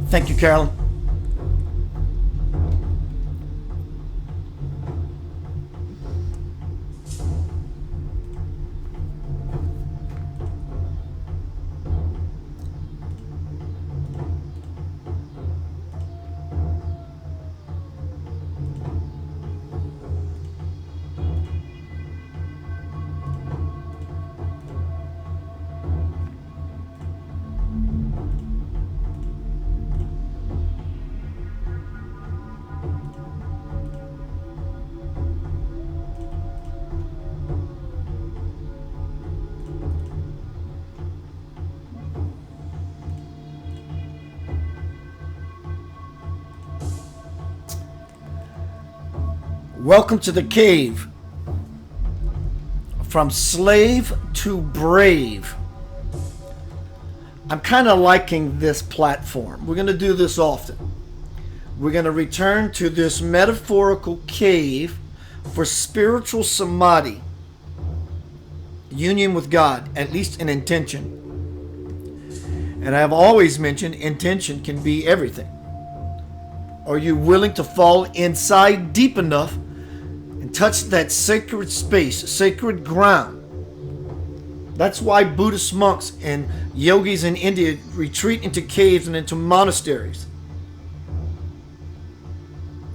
Thank you, Carolyn. Welcome to the cave. From slave to brave. I'm kind of liking this platform. We're going to do this often. We're going to return to this metaphorical cave for spiritual samadhi, union with God, at least in intention. And I've always mentioned intention can be everything. Are you willing to fall inside deep enough and touch that sacred space, sacred ground? That's why Buddhist monks and yogis in India retreat into caves and into monasteries.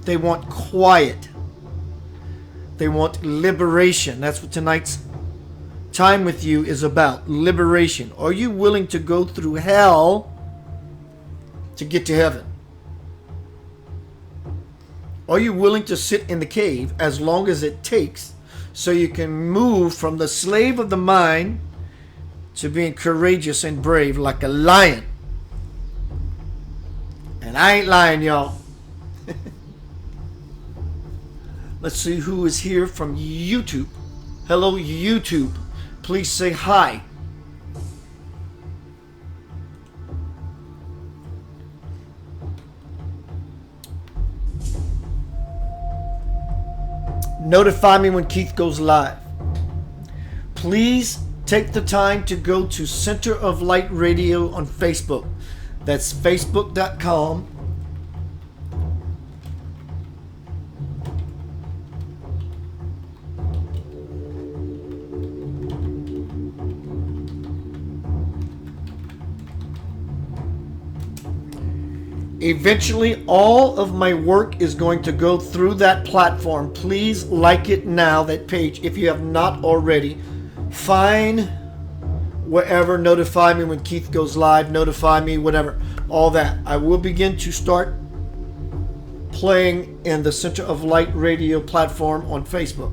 They want quiet. They want liberation. That's what tonight's time with you is about. Liberation. Are you willing to go through hell to get to heaven? Are you willing to sit in the cave as long as it takes so you can move from the slave of the mind to being courageous and brave like a lion? And I ain't lying, y'all. Let's see who is here from YouTube. Hello, YouTube. Please say hi. Notify me when Keith goes live. Please take the time to go to Center of Light Radio on Facebook. That's facebook.com. Eventually, all of my work is going to go through that platform. Please like it now, that page, if you have not already. Find wherever, notify me when Keith goes live, notify me, whatever, all that. I will begin to start playing in the Center of Light Radio platform on Facebook.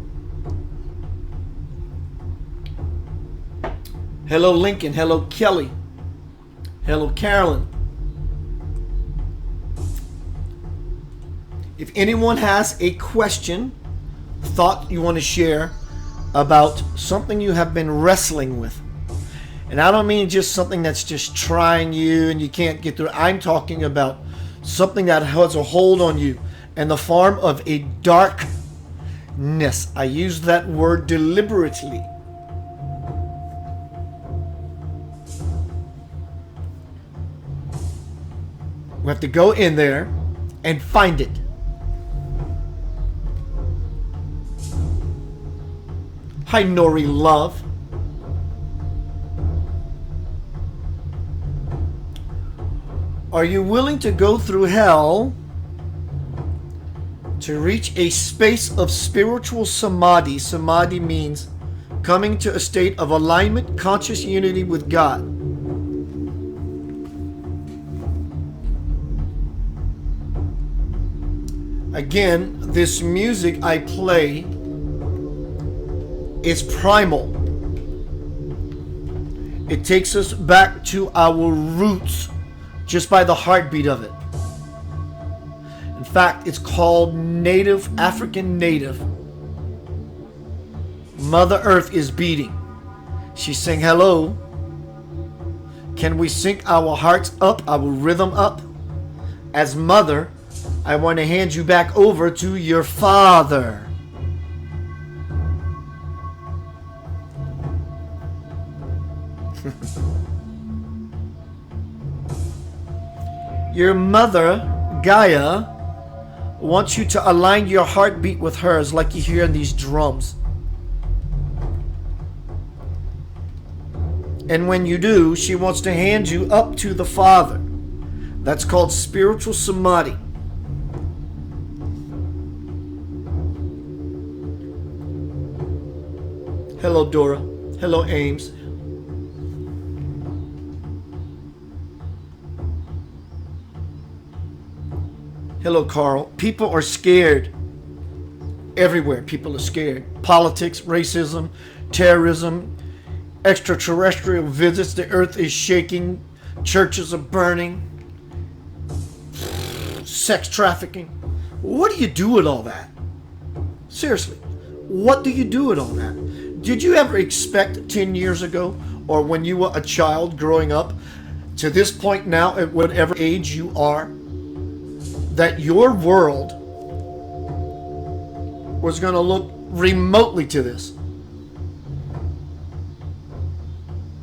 Hello, Lincoln. Hello, Kelly. Hello, Carolyn. If anyone has a question, thought you want to share about something you have been wrestling with, and I don't mean just something that's just trying you and you can't get through. I'm talking about something that has a hold on you in the form of a darkness. I use that word deliberately. We have to go in there and find it. Hi, Nori Love. Are you willing to go through hell to reach a space of spiritual samadhi? Samadhi means coming to a state of alignment, conscious unity with God. Again, this music I play is primal. It takes us back to our roots just by the heartbeat of it. In fact, it's called native, African native. Mother Earth is beating. She's saying hello. Can we sync our hearts up, our rhythm up? As mother, I want to hand you back over to your father. Your mother, Gaia, wants you to align your heartbeat with hers like you hear in these drums. And when you do, she wants to hand you up to the Father. That's called spiritual samadhi. Hello, Dora. Hello, Ames. Hello, Carl. People are scared. Everywhere, people are scared. Politics, racism, terrorism, extraterrestrial visits. The earth is shaking. Churches are burning. Sex trafficking. What do you do with all that? Seriously, what do you do with all that? Did you ever expect 10 years ago, or when you were a child growing up, to this point now, at whatever age you are, that your world was going to look remotely to this?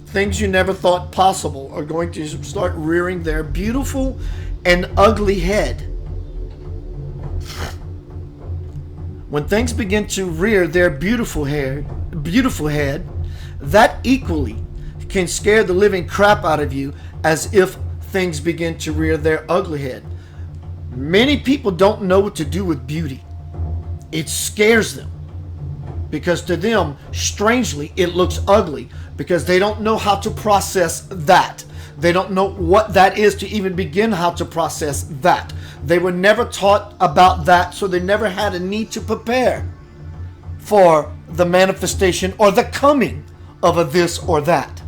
Things you never thought possible are going to start rearing their beautiful and ugly head. When things begin to rear their beautiful head, that equally can scare the living crap out of you as if things begin to rear their ugly head. Many people don't know what to do with beauty. It scares them because to them, strangely, it looks ugly because they don't know how to process that. They don't know what that is to even begin how to process that. They were never taught about that, so they never had a need to prepare for the manifestation or the coming of a this or that.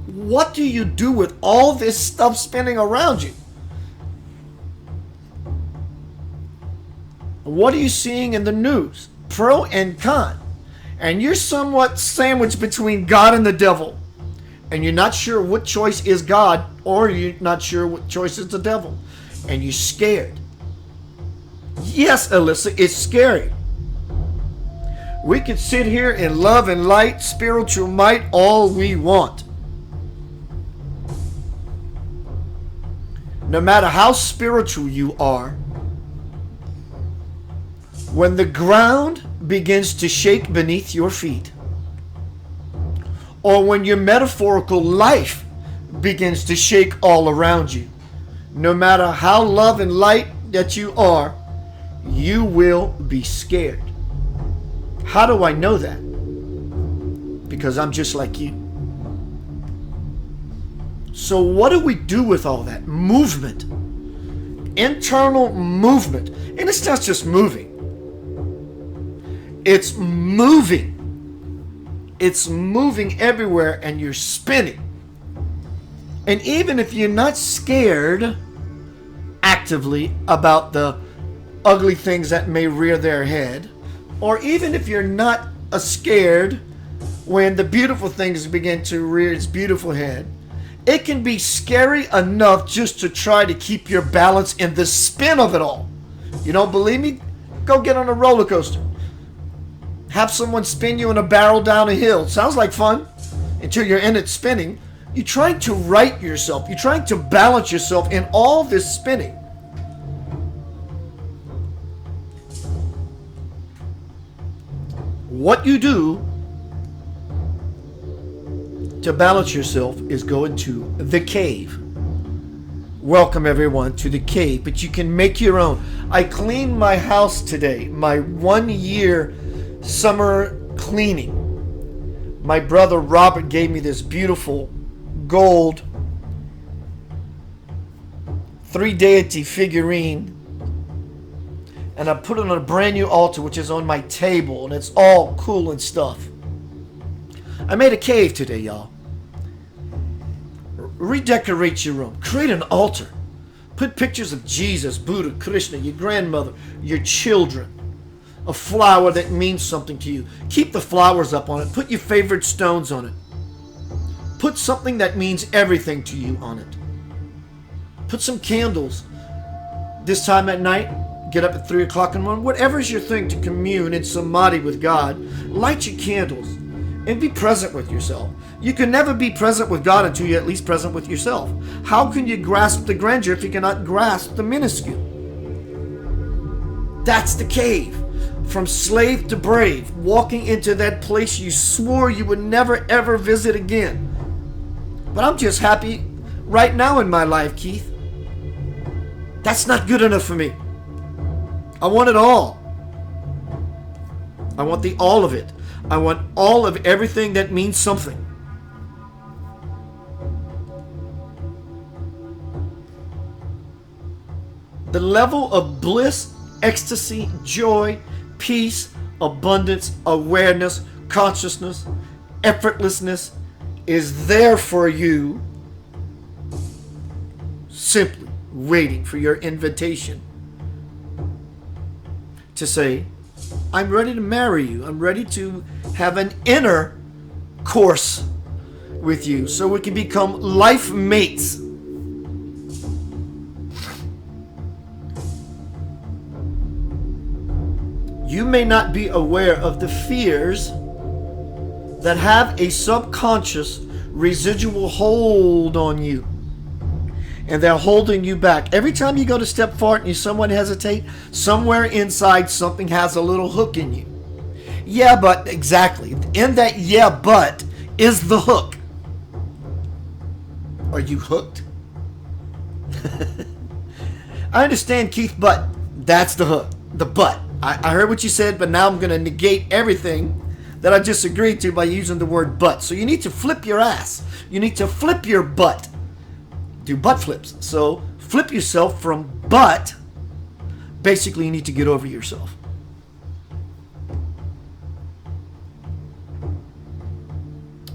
What do you do with all this stuff spinning around you? What are you seeing in the news? Pro and con. And you're somewhat sandwiched between God and the devil. And you're not sure what choice is God, or you're not sure what choice is the devil. And you're scared. Yes, Alyssa, it's scary. We could sit here in love and light, spiritual might, all we want. No matter how spiritual you are, when the ground begins to shake beneath your feet, or when your metaphorical life begins to shake all around you, no matter how love and light that you are, you will be scared. How do I know that? Because I'm just like you. So what do we do with all that movement? Internal movement. And it's not just moving. It's moving. It's moving everywhere and you're spinning. And even if you're not scared actively about the ugly things that may rear their head, or even if you're not scared when the beautiful things begin to rear its beautiful head, it can be scary enough just to try to keep your balance in the spin of it all. You don't believe me? Go get on a roller coaster. Have someone spin you in a barrel down a hill. Sounds like fun until you're in it spinning. You're trying to right yourself. You're trying to balance yourself in all this spinning. What you do to balance yourself is go into the cave. Welcome everyone to the cave, but you can make your own. I cleaned my house today, my 1 year summer cleaning. My brother Robert gave me this beautiful gold 3 deity figurine, and I put it on a brand new altar which is on my table, and it's all cool and stuff. I made a cave today, y'all. Redecorate your room. Create an altar. Put pictures of Jesus, Buddha, Krishna, your grandmother, your children. A flower that means something to you. Keep the flowers up on it. Put your favorite stones on it. Put something that means everything to you on it. Put some candles. This time at night, get up at 3 o'clock in the morning. Whatever's your thing to commune in samadhi with God, light your candles. and be present with yourself. You can never be present with God until you're at least present with yourself. How can you grasp the grandeur if you cannot grasp the minuscule? That's the cave. From slave to brave, walking into that place you swore you would never ever visit again. But I'm just happy right now in my life, Keith. That's not good enough for me. I want it all. I want the all of it. I want all of everything that means something. The level of bliss, ecstasy, joy, peace, abundance, awareness, consciousness, effortlessness is there for you, simply waiting for your invitation to say, I'm ready to marry you. I'm ready to have an inner course with you so we can become life mates. You may not be aware of the fears that have a subconscious residual hold on you. And they're holding you back. Every time you go to step forward and you somewhat hesitate, somewhere inside something has a little hook in you. Yeah, but exactly. In that yeah, but is the hook. Are you hooked? I understand, Keith, but that's the hook. The but. I heard what you said, but now I'm going to negate everything that I just agreed to by using the word but. So you need to flip your ass. You need to flip your butt. Do butt flips. So flip yourself from but. Basically, you need to get over yourself.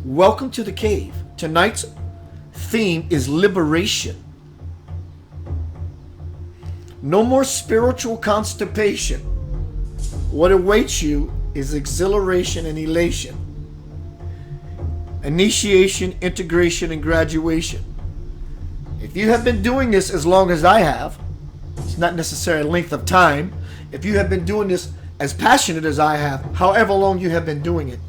Welcome to the cave. Tonight's theme is liberation. No more spiritual constipation. What awaits you is exhilaration and elation. Initiation, integration, and graduation. If you have been doing this as long as I have, it's not necessarily a length of time. If you have been doing this as passionate as I have, however long you have been doing it,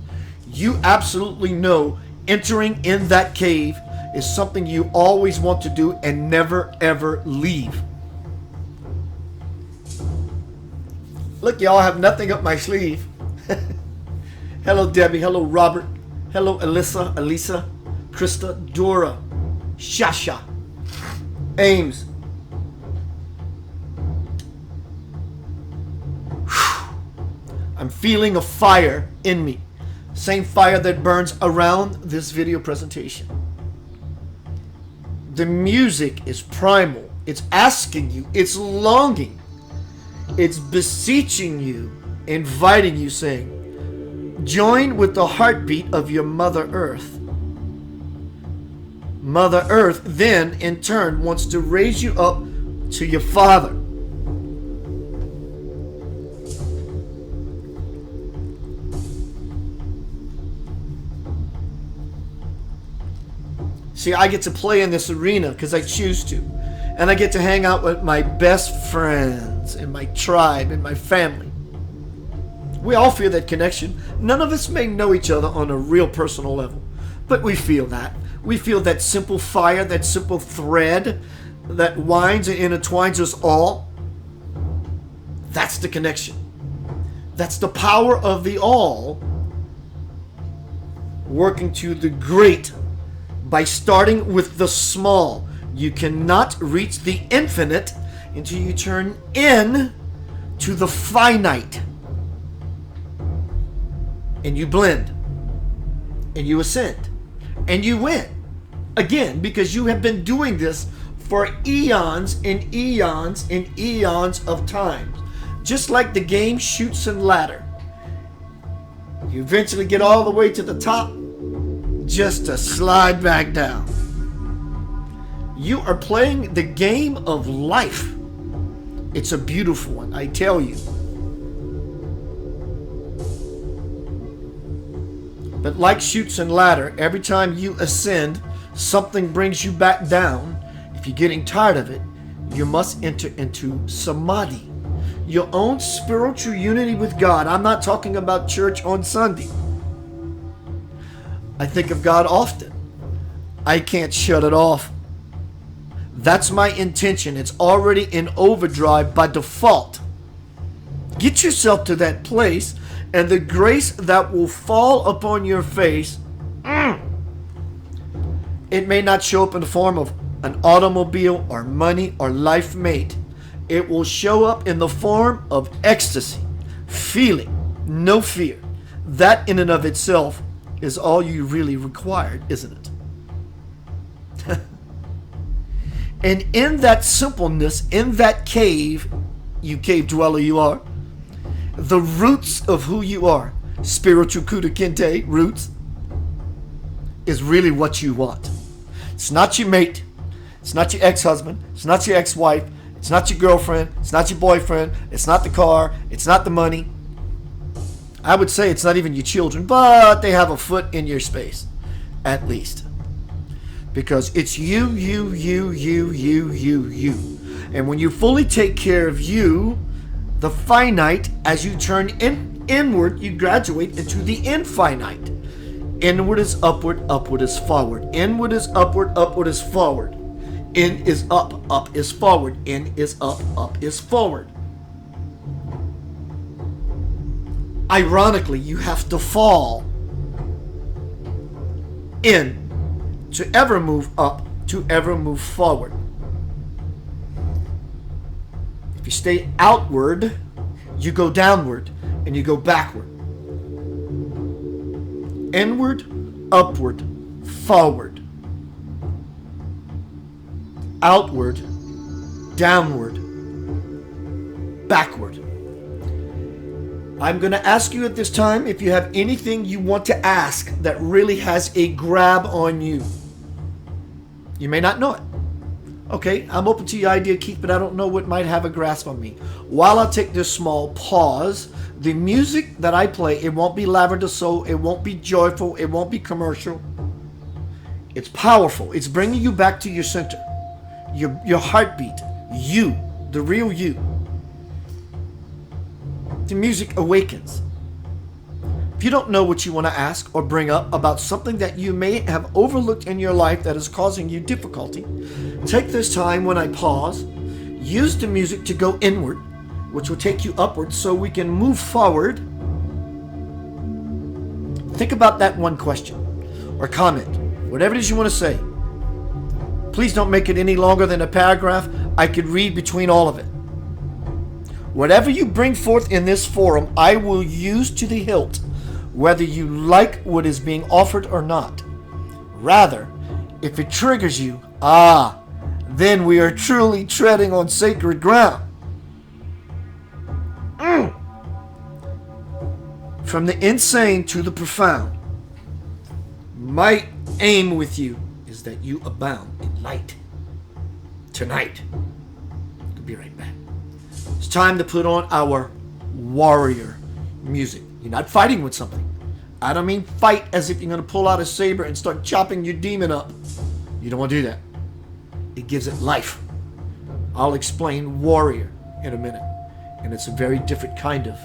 you absolutely know entering in that cave is something you always want to do and never ever leave. Look, y'all, have nothing up my sleeve. Hello, Debbie. Hello, Robert. Hello, Alyssa, Elisa, Krista, Dora, Shasha, Ames. I'm feeling a fire in me. Same fire that burns around this video presentation. The music is primal. It's asking you. It's longing. It's beseeching you, inviting you, saying, join with the heartbeat of your Mother Earth. Mother Earth then, in turn, wants to raise you up to your Father. See, I get to play in this arena because I choose to. And I get to hang out with my best friends and my tribe and my family. We all feel that connection. None of us may know each other on a real personal level, but we feel that. We feel that simple fire, that simple thread that winds and intertwines us all. That's the connection. That's the power of the all working to the great by starting with the small. You cannot reach the infinite until you turn in to the finite. And you blend. And you ascend. And you win. Again, because you have been doing this for eons and eons and eons of time. Just like the game Chutes and Ladder. You eventually get all the way to the top just to slide back down. You are playing the game of life. It's a beautiful one, I tell you. But like Chutes and Ladder, every time you ascend, something brings you back down. If you're getting tired of it, you must enter into samadhi, your own spiritual unity with God. I'm not talking about church on Sunday. I think of God often. I can't shut it off. That's my intention. It's already in overdrive by default. Get yourself to that place, and the grace that will fall upon your face, it may not show up in the form of an automobile or money or life mate. It will show up in the form of ecstasy, feeling, no fear. That in and of itself is all you really required, isn't it? And in that simpleness, in that cave, you cave dweller you are, the roots of who you are, spiritual Kuta Kinte roots, is really what you want. It's not your mate. It's not your ex-husband. It's not your ex-wife. It's not your girlfriend. It's not your boyfriend. It's not the car. It's not the money. I would say it's not even your children, but they have a foot in your space, at least. Because it's you. And when you fully take care of you, the finite, as you turn inward, you graduate into the infinite. Inward is upward, upward is forward. Inward is upward, upward is forward. In is up, up is forward. In is up, up is forward. Ironically, you have to fall in to ever move up, to ever move forward. If you stay outward, you go downward and you go backward. Inward, upward, forward. Outward, downward, backward. I'm going to ask you at this time if you have anything you want to ask that really has a grab on you. You may not know it. Okay, I'm open to your idea, Keith, but I don't know what might have a grasp on me. While I take this small pause, the music that I play, it won't be lavender soul, it won't be joyful, it won't be commercial. It's powerful. It's bringing you back to your center, your heartbeat, you, the real you. The music awakens. If you don't know what you want to ask or bring up about something that you may have overlooked in your life that is causing you difficulty, take this time when I pause, use the music to go inward, which will take you upward so we can move forward. Think about that one question or comment, whatever it is you want to say. Please don't make it any longer than a paragraph. I could read between all of it. Whatever you bring forth in this forum, I will use to the hilt, whether you like what is being offered or not. Rather, if it triggers you, then we are truly treading on sacred ground. From the insane to the profound, my aim with you is that you abound in light. Tonight, we'll be right back. It's time to put on our warrior music. You're not fighting with something. I don't mean fight as if you're going to pull out a saber and start chopping your demon up. You don't want to do that. It gives it life. I'll explain warrior in a minute. And it's a very different kind of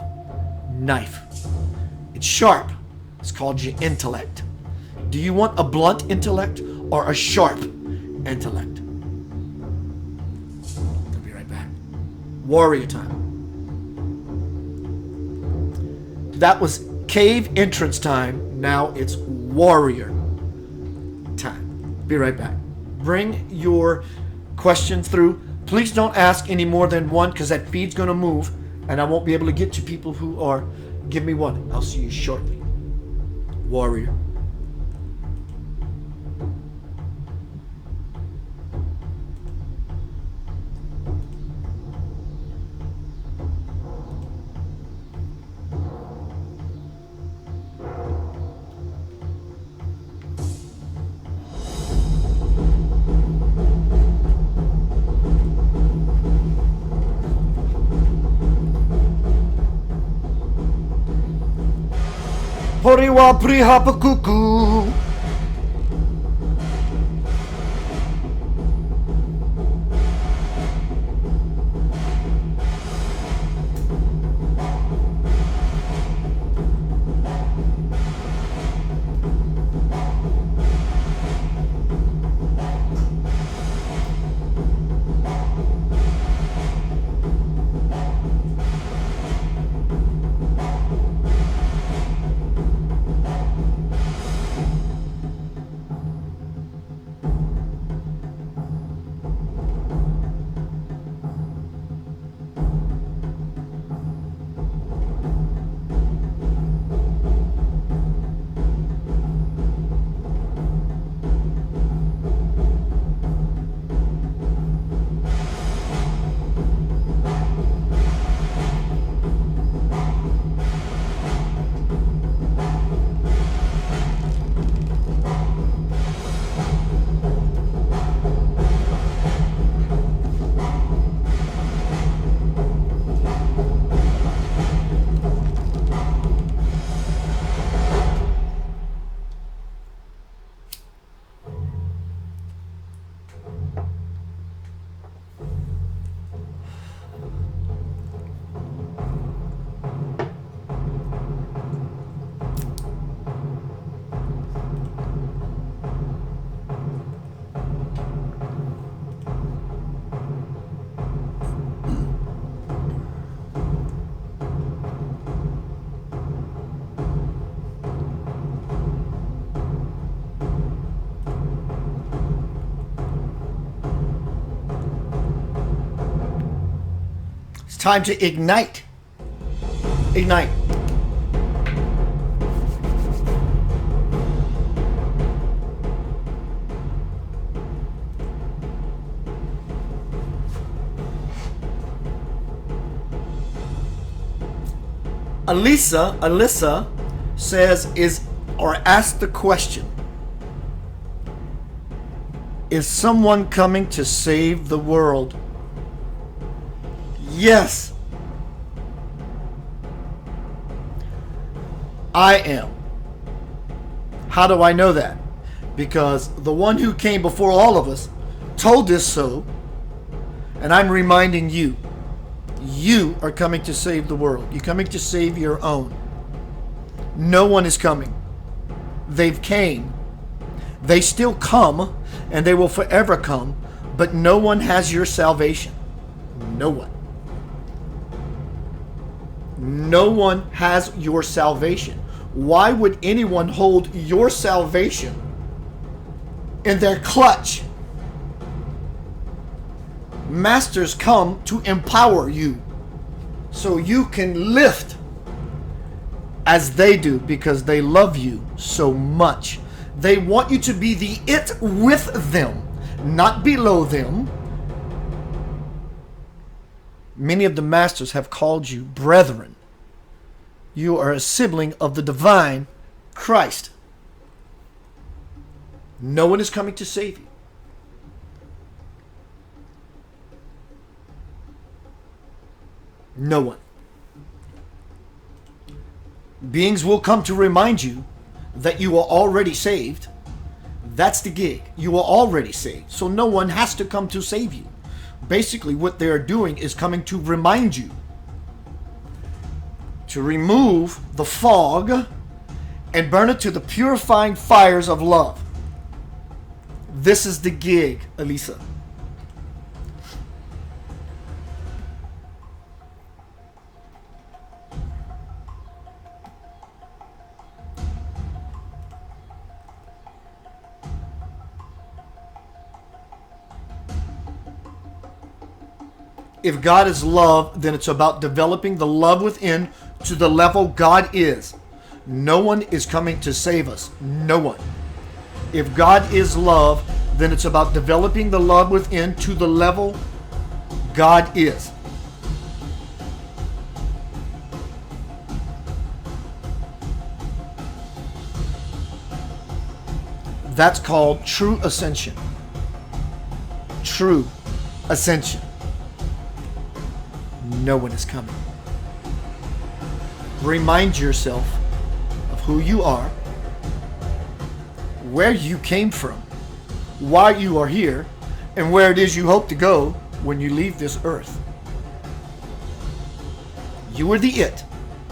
knife. It's sharp. It's called your intellect. Do you want a blunt intellect or a sharp intellect? I'll be right back. Warrior time. That was cave entrance time. Now it's warrior time. Be right back. Bring your questions through. Please don't ask any more than one because that feed's going to move and I won't be able to get to people who are. Give me one. I'll see you shortly. Warrior. Poriwa prihapakuku. Time to ignite. Ignite. Alyssa says asked the question, is someone coming to save the world? Yes. I am. How do I know that? Because the one who came before all of us told us so, and I'm reminding you. You are coming to save the world. You're coming to save your own. No one is coming. They've came. They still come, and they will forever come, but no one has your salvation. No one. No one has your salvation. Why would anyone hold your salvation in their clutch? Masters come to empower you so you can lift as they do, because they love you so much. They want you to be the it with them, not below them. Many of the masters have called you brethren. You are a sibling of the divine Christ. No one is coming to save you. No one. Beings will come to remind you that you are already saved. That's the gig. You are already saved. So no one has to come to save you. Basically, what they are doing is coming to remind you to remove the fog and burn it to the purifying fires of love. This is the gig, Elisa. If God is love, then it's about developing the love within to the level God is. No one is coming to save us. No one. If God is love, then it's about developing the love within to the level God is. That's called true ascension. True ascension. No one is coming. Remind yourself of who you are, where you came from, why you are here, and where it is you hope to go when you leave this earth. You are the it.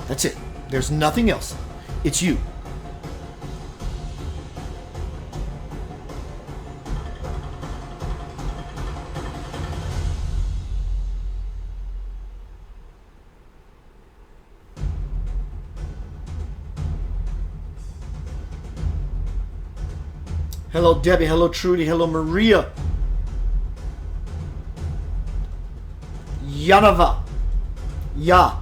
That's it. There's nothing else. It's you. Hello, Debbie. Hello, Trudy. Hello, Maria. Yanava. Ya.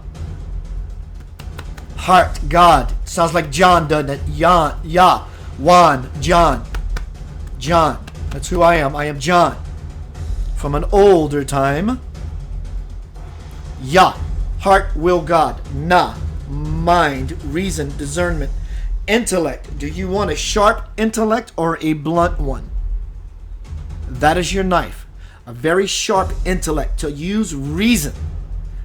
Heart. God. Sounds like John, doesn't it? Ya. Ya. Juan. John. John. That's who I am. I am John. From an older time. Ya. Heart, will, God. Na. Mind, reason, discernment. Intellect. Do you want a sharp intellect or a blunt one? That is your knife. A very sharp intellect to use reason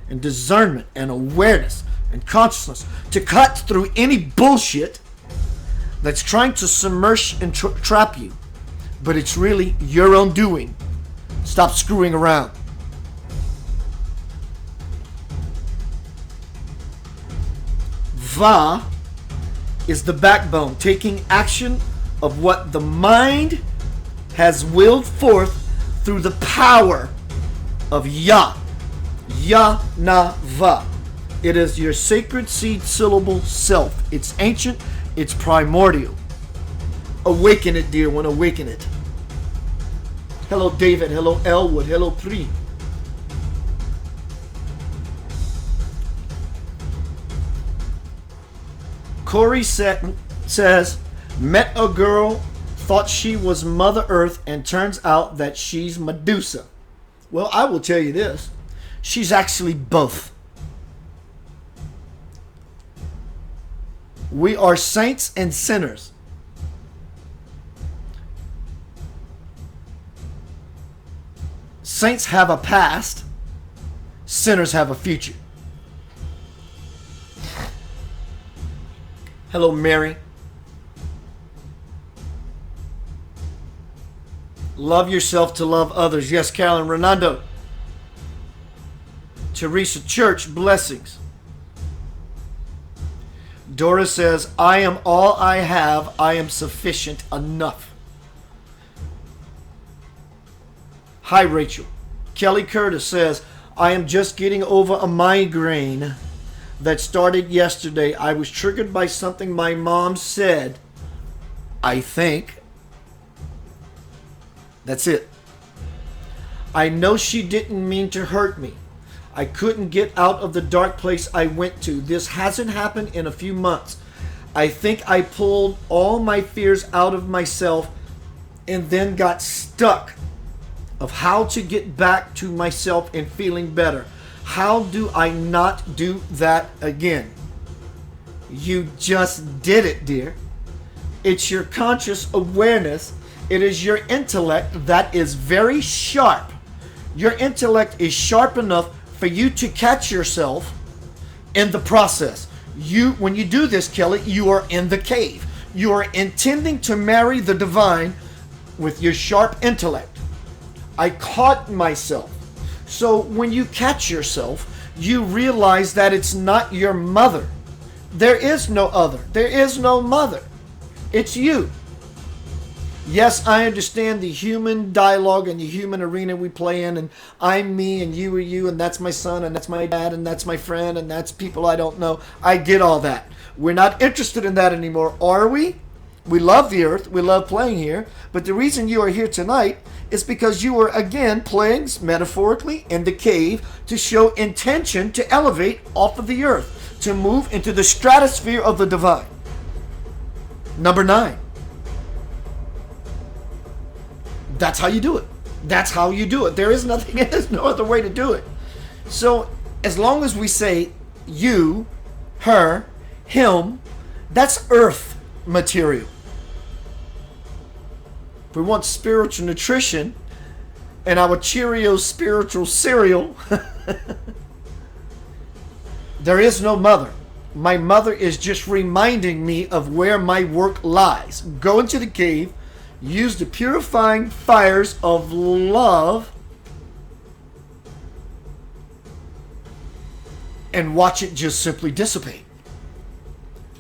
and discernment and awareness and consciousness to cut through any bullshit that's trying to submerge and trap you. But it's really your own doing. Stop screwing around. Va is the backbone, taking action of what the mind has willed forth through the power of Ya. Ya na va. It is your sacred seed syllable self. It's ancient, it's primordial. Awaken it, dear one, awaken it. Hello, David. Hello, Elwood. Hello, Pri. Corey says, met a girl, thought she was Mother Earth, and turns out that she's Medusa. Well, I will tell you this. She's actually both. We are saints and sinners. Saints have a past. Sinners have a future. Hello, Mary. Love yourself to love others. Yes, Carolyn. Renando. Teresa Church, blessings. Dora says, I am all I have. I am sufficient enough. Hi, Rachel. Kelly Curtis says, I am just getting over a migraine that started yesterday. I was triggered by something my mom said. I think. That's it. I know she didn't mean to hurt me. I couldn't get out of the dark place I went to. This hasn't happened in a few months. I think I pulled all my fears out of myself and then got stuck of how to get back to myself and feeling better. How do I not do that again? You just did it, dear. It's your conscious awareness. It is your intellect that is very sharp. Your intellect is sharp enough for you to catch yourself in the process. When you do this, Kelly, you are in the cave. You are intending to marry the divine with your sharp intellect. I caught myself. So when you catch yourself, you realize that it's not your mother. There is no other. There is no mother. It's you. Yes, I understand the human dialogue and the human arena we play in, and I'm me and you are you, and that's my son and that's my dad and that's my friend and that's people I don't know. I get all that. We're not interested in that anymore, are we? We love the earth. We love playing here. But the reason you are here tonight is because you are again playing metaphorically in the cave to show intention to elevate off of the earth, to move into the stratosphere of the divine. Number 9. That's how you do it. That's how you do it. There is nothing, there's no other way to do it. So as long as we say you, her, him, that's earth material. If we want spiritual nutrition and our Cheerios spiritual cereal, there is no mother. My mother is just reminding me of where my work lies. Go into the cave, use the purifying fires of love, and watch it just simply dissipate.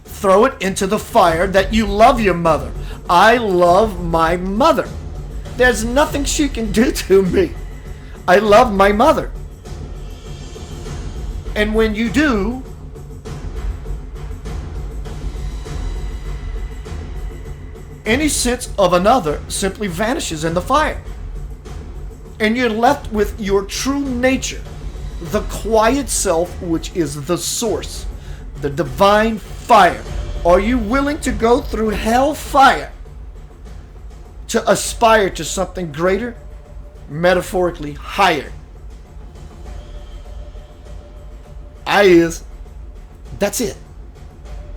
Throw it into the fire that you love your mother. I love my mother. There's nothing she can do to me. I love my mother. And when you do, any sense of another simply vanishes in the fire. And you're left with your true nature, the quiet self, which is the source, the divine fire. Are you willing to go through hell fire to aspire to something greater, metaphorically higher? I is. That's it.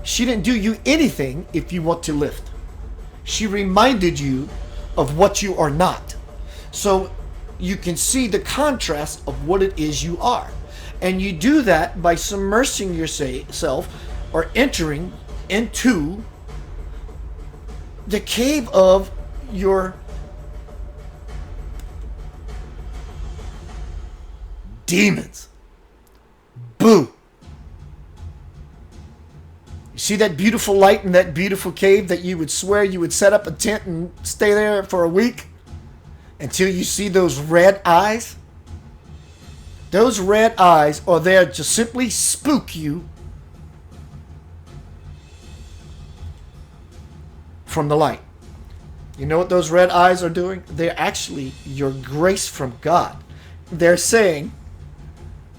She didn't do you anything if you want to lift. She reminded you of what you are not. So you can see the contrast of what it is you are. And you do that by submersing yourself or entering into the cave of your demons. Boo. You see that beautiful light in that beautiful cave that you would swear you would set up a tent and stay there for a week until you see those red eyes? Those red eyes are there to simply spook you from the light. You know what those red eyes are doing? They're actually your grace from God. They're saying,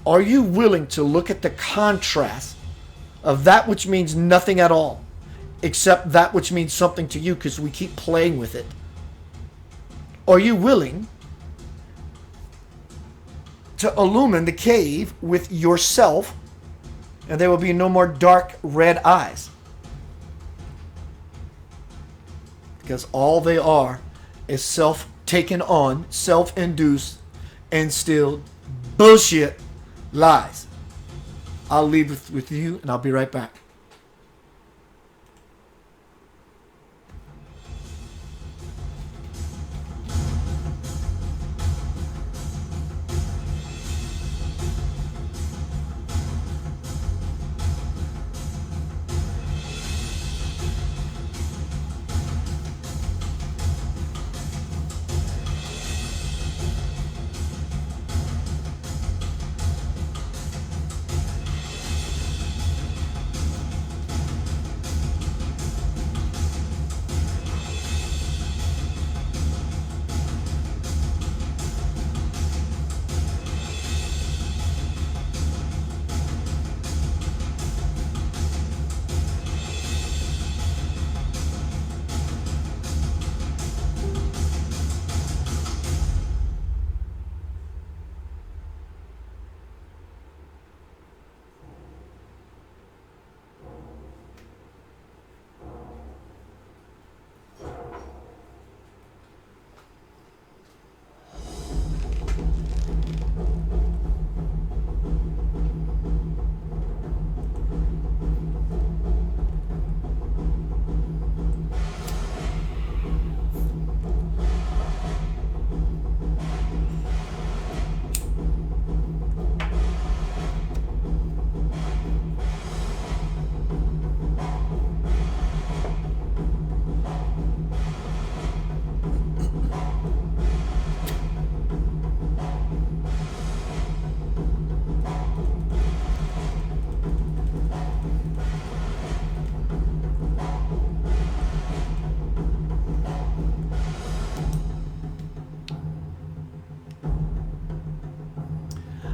are you willing to look at the contrast of that which means nothing at all except that which means something to you because we keep playing with it? Are you willing to illumine the cave with yourself, and there will be no more dark red eyes? Because all they are is self-taken on, self-induced, instilled bullshit lies. I'll leave with you, and I'll be right back.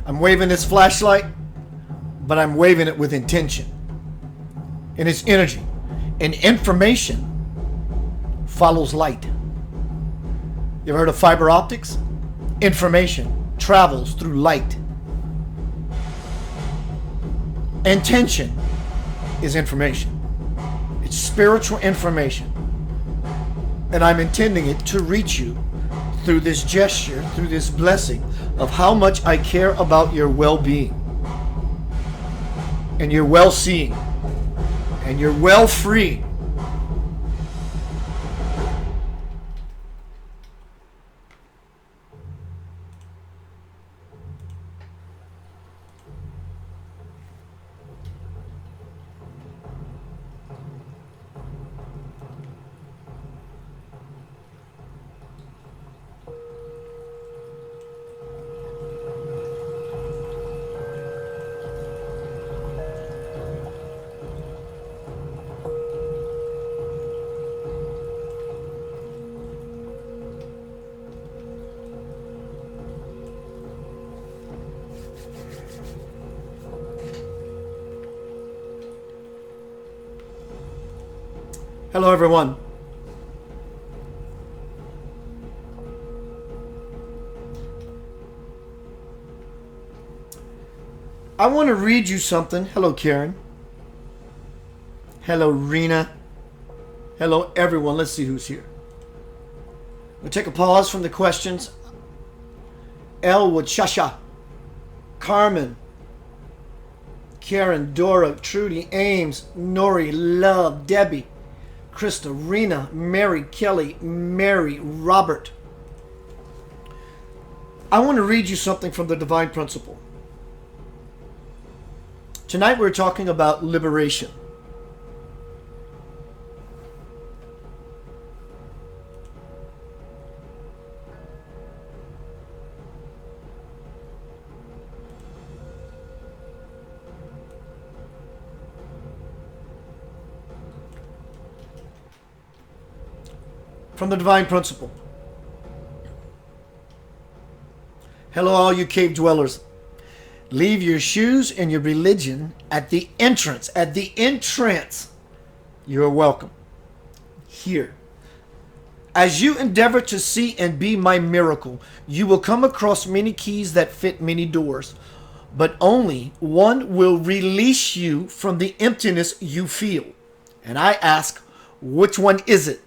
I'm waving this flashlight, but I'm waving it with intention. And it's energy. And information follows light. You ever heard of fiber optics? Information travels through light. Intention is information. It's spiritual information. And I'm intending it to reach you through this gesture, through this blessing of how much I care about your well-being and your well-seeing and your well-freeing. Hello, everyone. I want to read you something. Hello, Karen. Hello, Rena. Hello, everyone. Let's see who's here. We'll take a pause from the questions. Elwood, Shasha, Carmen, Karen, Dora, Trudy, Ames, Nori, Love, Debbie, Krista, Rena, Mary, Kelly, Mary, Robert. I want to read you something from the Divine Principle. Tonight we're talking about liberation. From the Divine Principle. Hello, all you cave dwellers. Leave your shoes and your religion at the entrance You're welcome. Here. As you endeavor to see and be my miracle, you will come across many keys that fit many doors, but only one will release you from the emptiness you feel. And I ask, which one is it?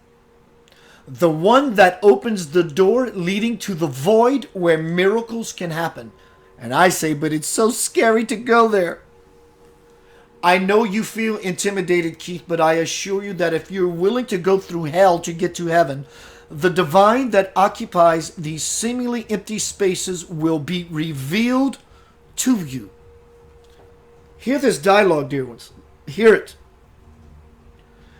The one that opens the door leading to the void where miracles can happen. And I say, but it's so scary to go there. I know you feel intimidated, Keith, but I assure you that if you're willing to go through hell to get to heaven, the divine that occupies these seemingly empty spaces will be revealed to you. Hear this dialogue, dear ones. Hear it.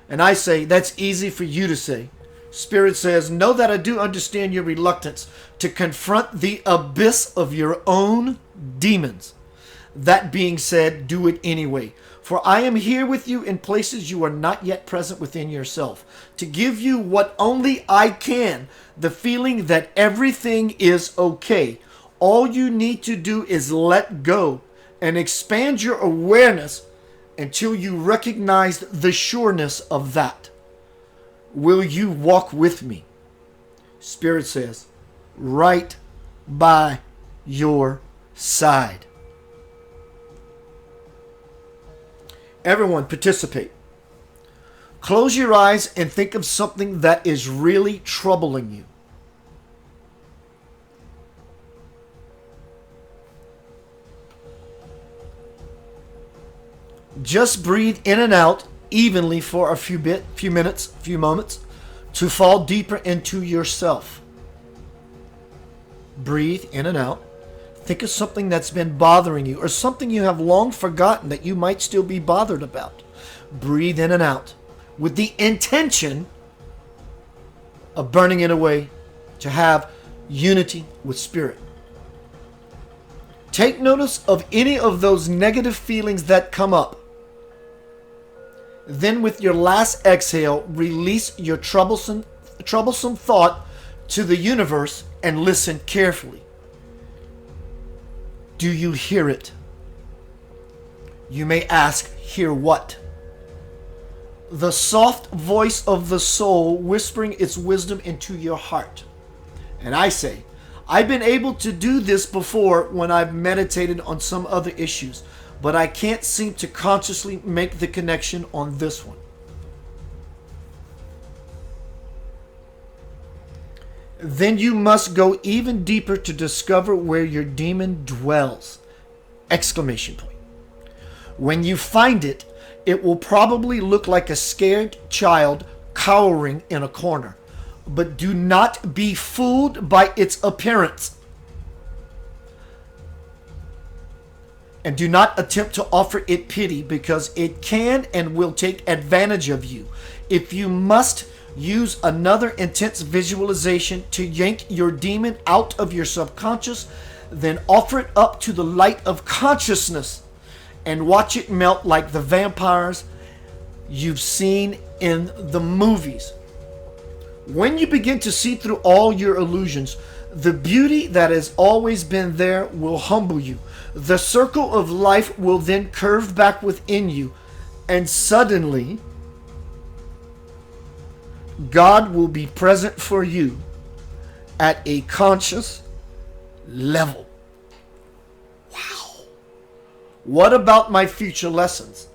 And I say, that's easy for you to say. Spirit says, know that I do understand your reluctance to confront the abyss of your own demons. That being said, do it anyway. For I am here with you in places you are not yet present within yourself, to give you what only I can, the feeling that everything is okay. All you need to do is let go and expand your awareness until you recognize the sureness of that. Will you walk with me? Spirit says, right by your side. Everyone participate. Close your eyes and think of something that is really troubling you. Just breathe in and out evenly for a few moments to fall deeper into yourself. Breathe in and out. Think of something that's been bothering you or something you have long forgotten that you might still be bothered about. Breathe in and out with the intention of burning it away to have unity with Spirit. Take notice of any of those negative feelings that come up. Then with your last exhale, release your troublesome thought to the universe and listen carefully. Do you hear it? You may ask, hear what? The soft voice of the soul whispering its wisdom into your heart. And I say, I've been able to do this before when I've meditated on some other issues, but I can't seem to consciously make the connection on this one. Then you must go even deeper to discover where your demon dwells! Exclamation point. When you find it, it will probably look like a scared child cowering in a corner. But do not be fooled by its appearance. And do not attempt to offer it pity, because it can and will take advantage of you. If you must use another intense visualization to yank your demon out of your subconscious, then offer it up to the light of consciousness and watch it melt like the vampires you've seen in the movies. When you begin to see through all your illusions, the beauty that has always been there will humble you. The circle of life will then curve back within you, and suddenly God will be present for you at a conscious level. Wow. What about my future lessons?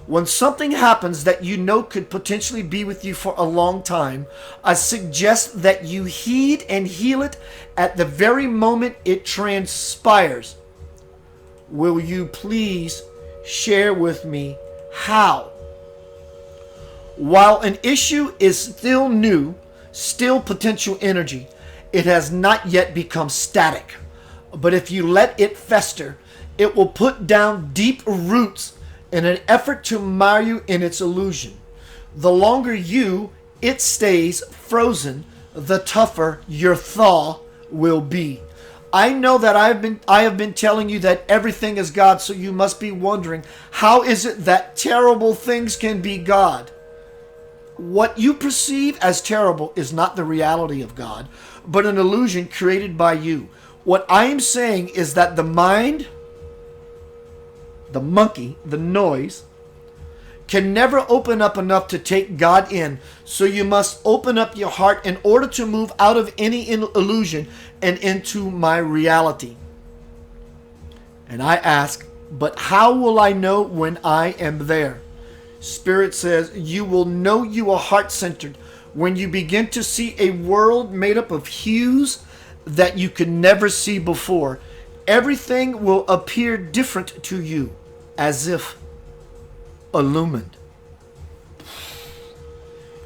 When something happens that you know could potentially be with you for a long time, I suggest that you heed and heal it at the very moment it transpires. Will you please share with me how? While an issue is still new, still potential energy, it has not yet become static. But if you let it fester, it will put down deep roots in an effort to mar you in its illusion. The longer it stays frozen, the tougher your thaw will be. I know that I have been telling you that everything is God, so you must be wondering, how is it that terrible things can be God? What you perceive as terrible is not the reality of God, but an illusion created by you. What I am saying is that the mind, the monkey, the noise, can never open up enough to take God in. So you must open up your heart in order to move out of any illusion and into my reality. And I ask, but how will I know when I am there? Spirit says, you will know you are heart-centered when you begin to see a world made up of hues that you could never see before. Everything will appear different to you, as if illumined.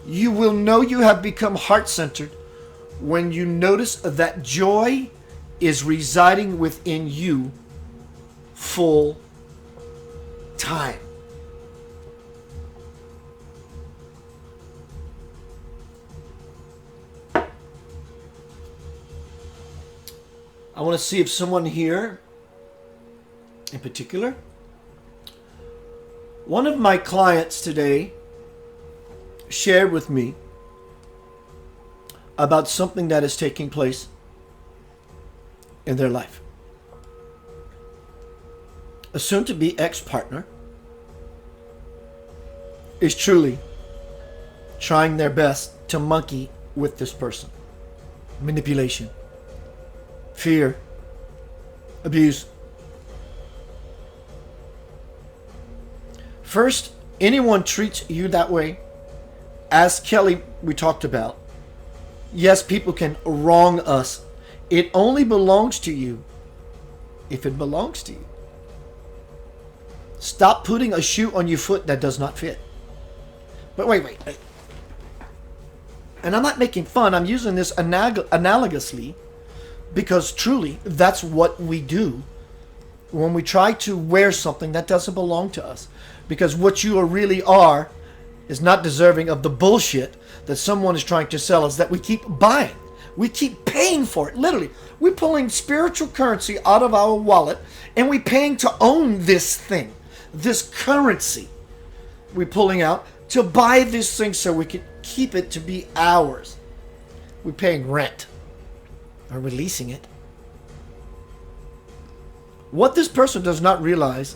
You will know you have become heart-centered when you notice that joy is residing within you full time. I want to see if someone here in particular. One of my clients today shared with me about something that is taking place in their life. A soon-to-be ex-partner is truly trying their best to monkey with this person. Manipulation, fear, abuse. First, anyone treats you that way, as Kelly we talked about. Yes, people can wrong us. It only belongs to you if it belongs to you. Stop putting a shoe on your foot that does not fit. But wait. And I'm not making fun. I'm using this analogously because truly that's what we do when we try to wear something that doesn't belong to us. Because what you really are is not deserving of the bullshit that someone is trying to sell us that we keep buying. We keep paying for it. Literally, we're pulling spiritual currency out of our wallet and we're paying to own this thing. This currency we're pulling out to buy this thing so we can keep it to be ours. We're paying rent or releasing it. What this person does not realize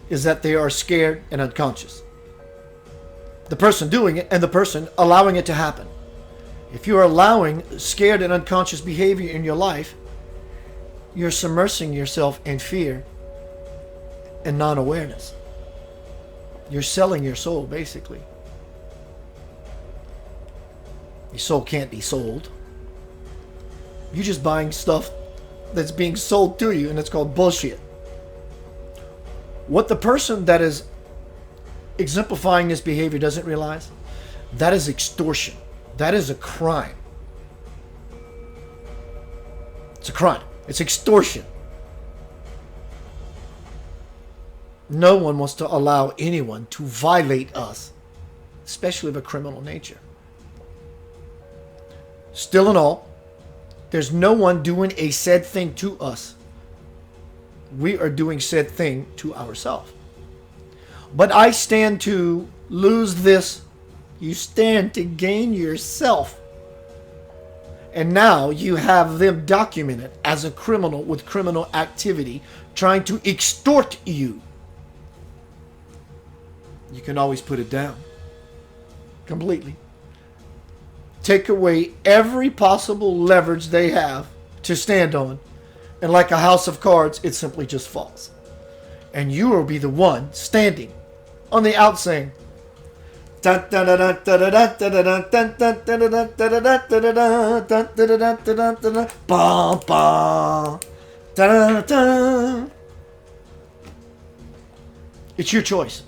is that they are scared and unconscious. The person doing it and the person allowing it to happen. If you're allowing scared and unconscious behavior in your life, you're submersing yourself in fear and non-awareness. You're selling your soul, basically. Your soul can't be sold. You're just buying stuff that's being sold to you, and it's called bullshit. What the person that is exemplifying this behavior doesn't realize, that is extortion. That is a crime. It's a crime. It's extortion. No one wants to allow anyone to violate us, especially of a criminal nature. Still in all, there's no one doing a said thing to us. We are doing said thing to ourselves. But I stand to lose this. You stand to gain yourself. And now you have them documented as a criminal with criminal activity trying to extort you. You can always put it down completely. Take away every possible leverage they have to stand on. And like a house of cards, it simply just falls. And you will be the one standing on the out saying, it's your choice.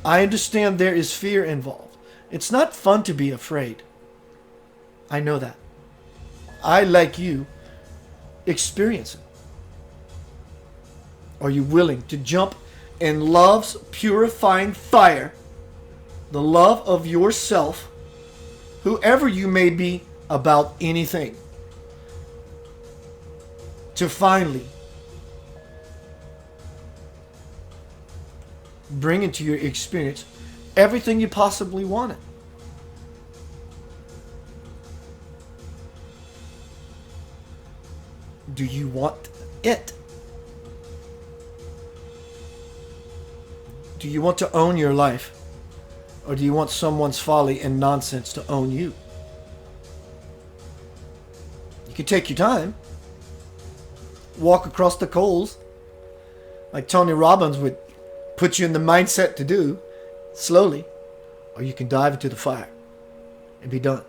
I understand there is fear involved. It's not fun to be afraid. I know that. I, like you, experience it. Are you willing to jump in love's purifying fire, the love of yourself, whoever you may be about anything, to finally bring into your experience everything you possibly wanted? Do you want it? Do you want to own your life? Or do you want someone's folly and nonsense to own you? You can take your time. Walk across the coals. Like Tony Robbins would put you in the mindset to do. Slowly. Or you can dive into the fire. And be done.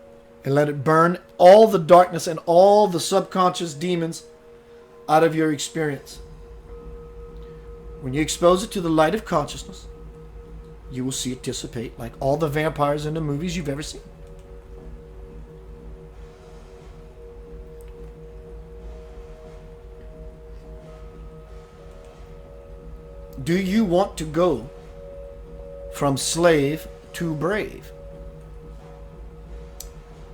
And let it burn all the darkness and all the subconscious demons out of your experience. When you expose it to the light of consciousness, you will see it dissipate like all the vampires in the movies you've ever seen. Do you want to go from slave to brave?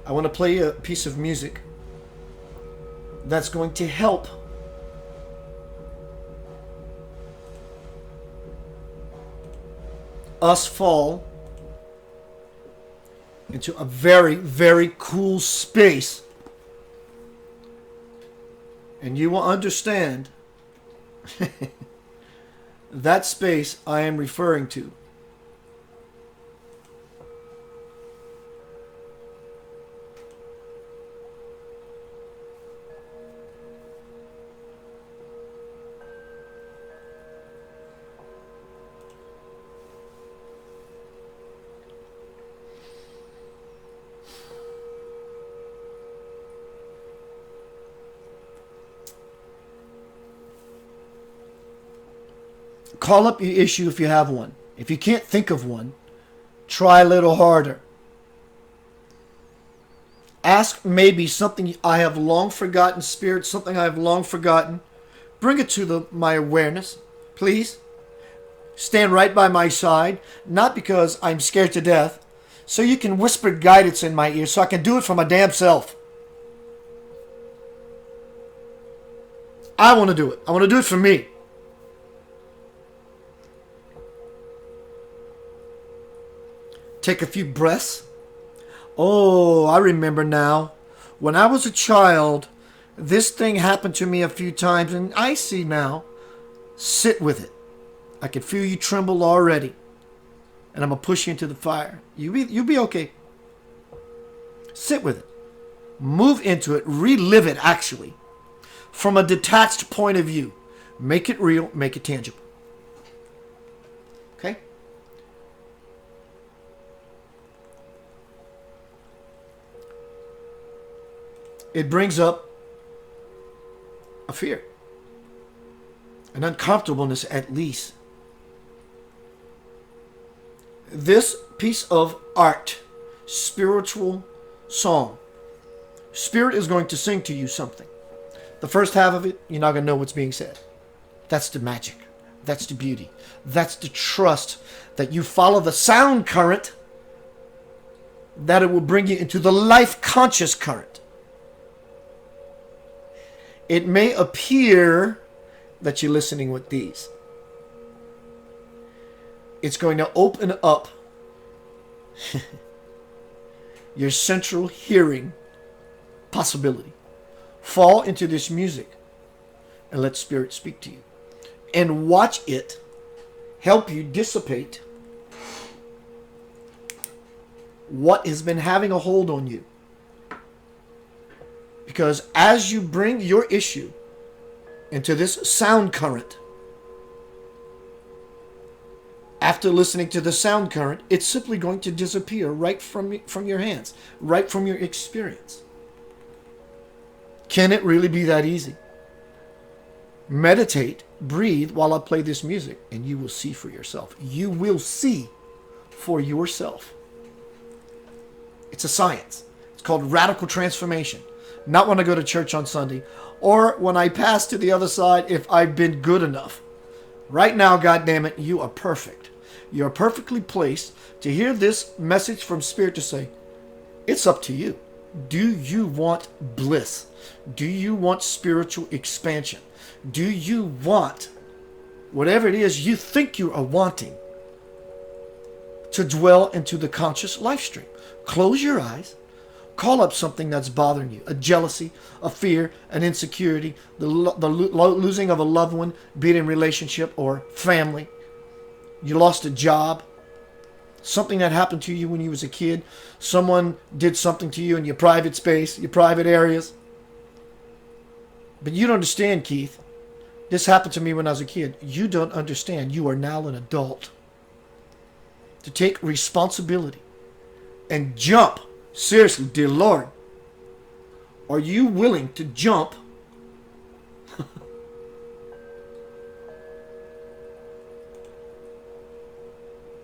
I want to play a piece of music that's going to help us fall into a very, very cool space. And you will understand that space I am referring to. Call up your issue if you have one. If you can't think of one, try a little harder. Ask maybe something I have long forgotten, Spirit, something I have long forgotten. Bring it to my awareness, please. Stand right by my side, not because I'm scared to death, so you can whisper guidance in my ear so I can do it for my damn self. I want to do it. I want to do it for me. Take a few breaths. Oh, I remember now. When I was a child, this thing happened to me a few times, and I see now. Sit with it. I can feel you tremble already. And I'm going to push you into the fire. You'll be okay. Sit with it. Move into it. Relive it, actually. From a detached point of view. Make it real. Make it tangible. Okay? It brings up a fear, an uncomfortableness at least. This piece of art, spiritual song, Spirit is going to sing to you something. The first half of it, you're not going to know what's being said. That's the magic. That's the beauty. That's the trust that you follow the sound current, that it will bring you into the life conscious current. It may appear that you're listening with these. It's going to open up your central hearing possibility. Fall into this music and let Spirit speak to you. And watch it help you dissipate what has been having a hold on you. Because as you bring your issue into this sound current, after listening to the sound current, it's simply going to disappear right from your hands, right from your experience. Can it really be that easy? Meditate, breathe while I play this music, and you will see for yourself. You will see for yourself. It's a science. It's called radical transformation. Not when I go to church on Sunday, or when I pass to the other side if I've been good enough. Right now, goddammit, you are perfect. You are perfectly placed to hear this message from Spirit to say, it's up to you. Do you want bliss? Do you want spiritual expansion? Do you want whatever it is you think you are wanting to dwell into the conscious life stream? Close your eyes. Call up something that's bothering you. A jealousy, a fear, an insecurity, the losing of a loved one, be it in relationship or family. You lost a job. Something that happened to you when you was a kid. Someone did something to you in your private space, your private areas. But you don't understand, Keith. This happened to me when I was a kid. You don't understand. You are now an adult. To take responsibility and jump. Seriously, dear Lord. Are you willing to jump?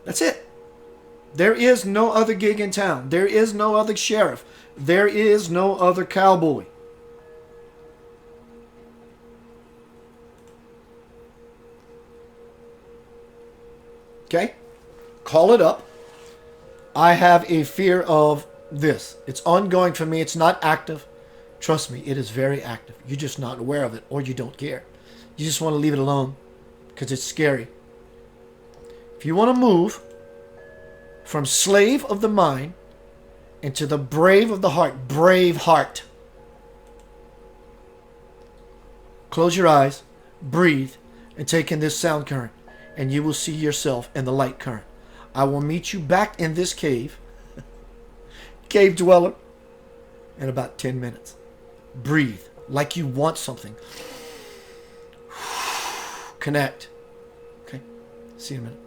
That's it. There is no other gig in town. There is no other sheriff. There is no other cowboy. Okay? Call it up. I have a fear of this. It's ongoing for me. It's not active. Trust me, it is very active. You're just not aware of it, or you don't care. You just want to leave it alone because it's scary. If you want to move from slave of the mind into the brave of the heart, brave heart, close your eyes, breathe, and take in this sound current, and you will see yourself in the light current. I will meet you back in this cave, cave dweller, in about 10 minutes. Breathe like you want something. Connect. Okay? See you in a minute.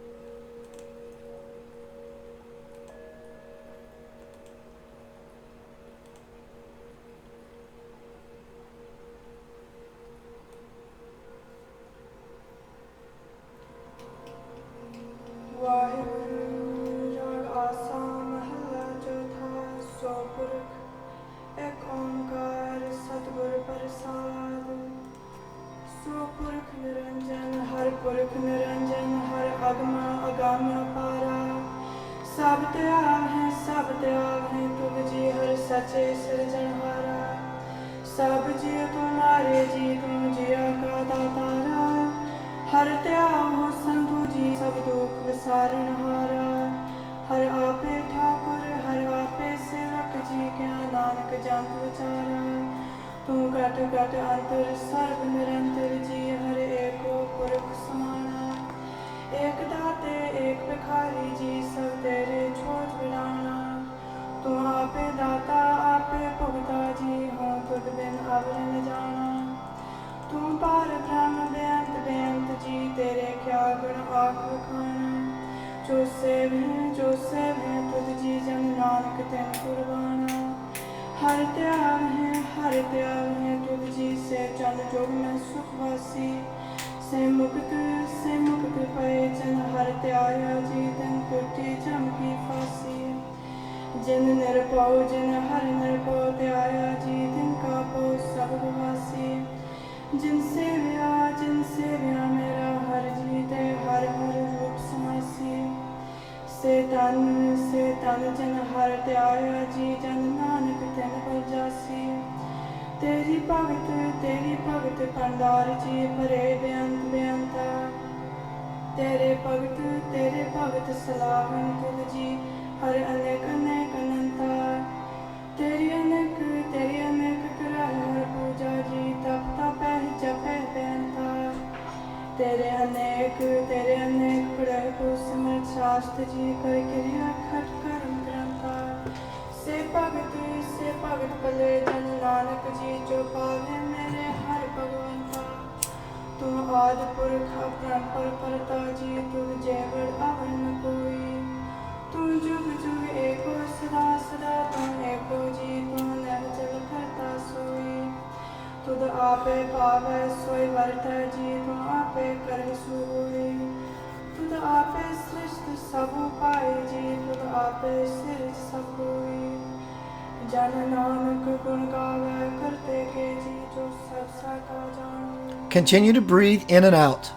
Continue to breathe in and out.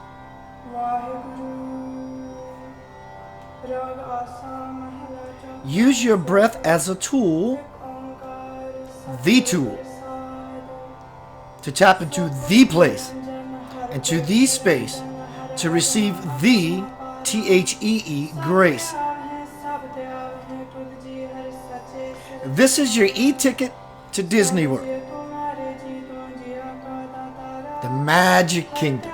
Use your breath as a tool, the tool, to tap into the place, into the space, to receive the THEE grace. This is your e-ticket to Disney World, the Magic Kingdom.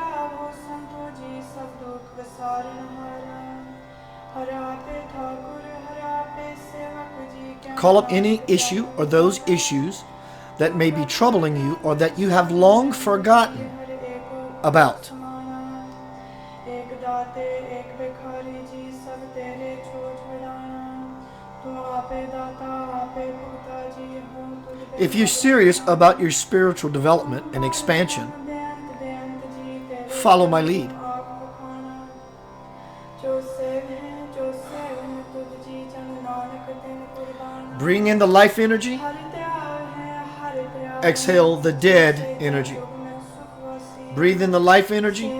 Call up any issue or those issues that may be troubling you or that you have long forgotten about. If you're serious about your spiritual development and expansion, follow my lead. Bring in the life energy. Exhale the dead energy. Breathe in the life energy.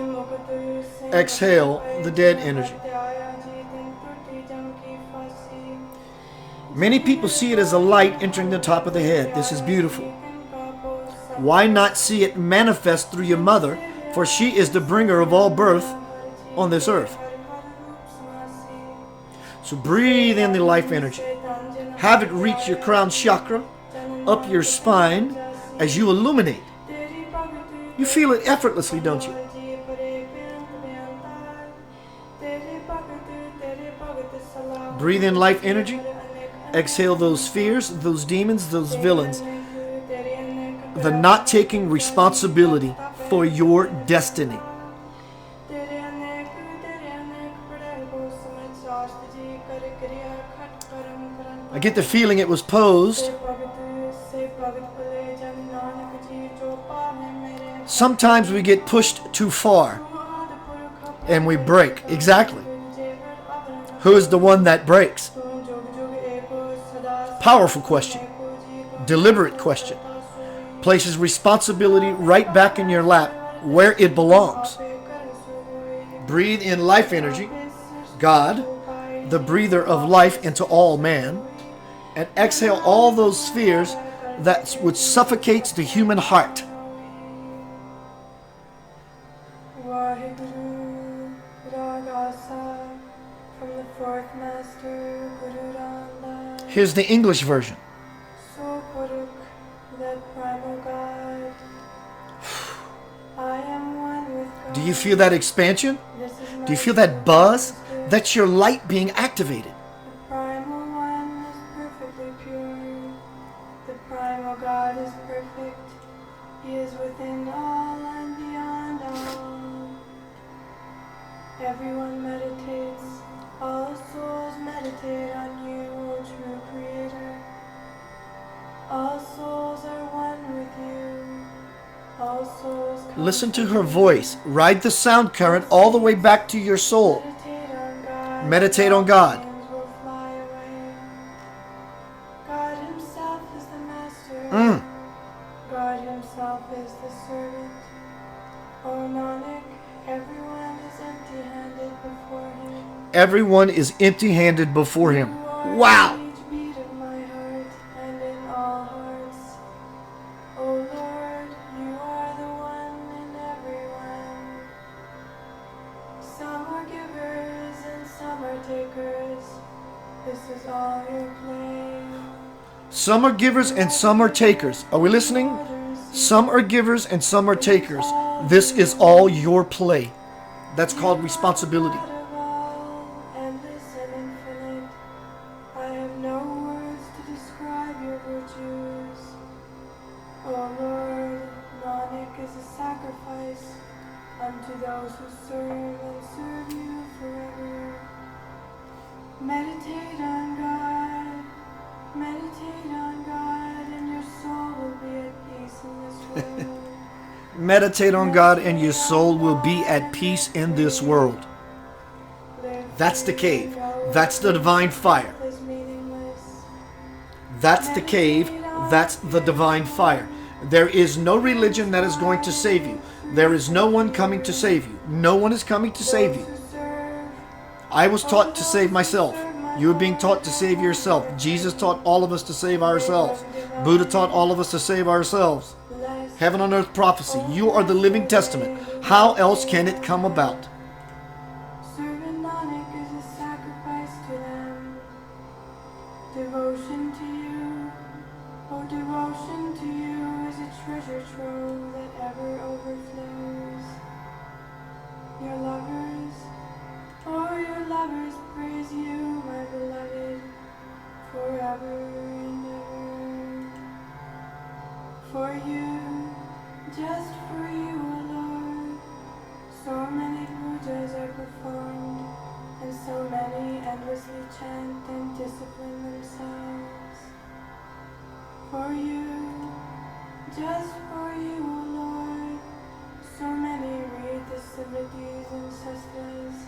Exhale the dead energy. Many people see it as a light entering the top of the head. This is beautiful. Why not see it manifest through your mother, for she is the bringer of all birth on this earth. So breathe in the life energy. Have it reach your crown chakra, up your spine, as you illuminate. You feel it effortlessly, don't you? Breathe in life energy. Exhale those fears, those demons, those villains. The not taking responsibility for your destiny. I get the feeling it was posed. Sometimes we get pushed too far and we break. Exactly. Who is the one that breaks? Powerful question. Deliberate question. Places responsibility right back in your lap where it belongs. Breathe in life energy. God, the breather of life into all man. And exhale all those fears that which suffocates the human heart. Here's the English version. Do you feel that expansion? Do you feel that buzz? That's your light being activated. The primal one is perfectly pure. The primal God is perfect. He is within all and beyond all. Everyone meditates. All souls meditate on you, O true Creator. All souls are one with you. All souls come. Listen to her voice. Ride the sound current all the way back to your soul. Meditate on God. God himself is the master. God himself is the servant. O Nanak, everyone is empty-handed before him. Everyone is empty-handed before him. Wow. Each beat of my heart and in all hearts. O Lord, you are the one in everyone. Some are givers and some are takers. This is all your play. Some are givers and some are takers. Are we listening? Some are givers and some are takers. This is all your play. That's called responsibility. Endless and infinite. I have no words to describe your virtues. O Lord, Nanak is a sacrifice unto those who serve and serve you forever. Meditate on God. Meditate on God, and your soul will be at peace in this world. Meditate on God and your soul will be at peace in this world. That's the cave. That's the divine fire. That's the cave. That's the divine fire. There is no religion that is going to save you. There is no one coming to save you. No one is coming to save you. I was taught to save myself. You are being taught to save yourself. Jesus taught all of us to save ourselves. Buddha taught all of us to save ourselves. Heaven on earth prophecy. You are the living testament. How else can it come about? Servant Nanak is a sacrifice to them. Devotion to you, oh devotion to you is a treasure trove that ever overflows. Your lovers, oh your lovers. lovers praise you, my beloved, forever and ever. For you, just for you, O Lord, so many pujas are performed, and so many endlessly chant and discipline themselves. For you, just for you, O Lord, so many read the simritis and sastras,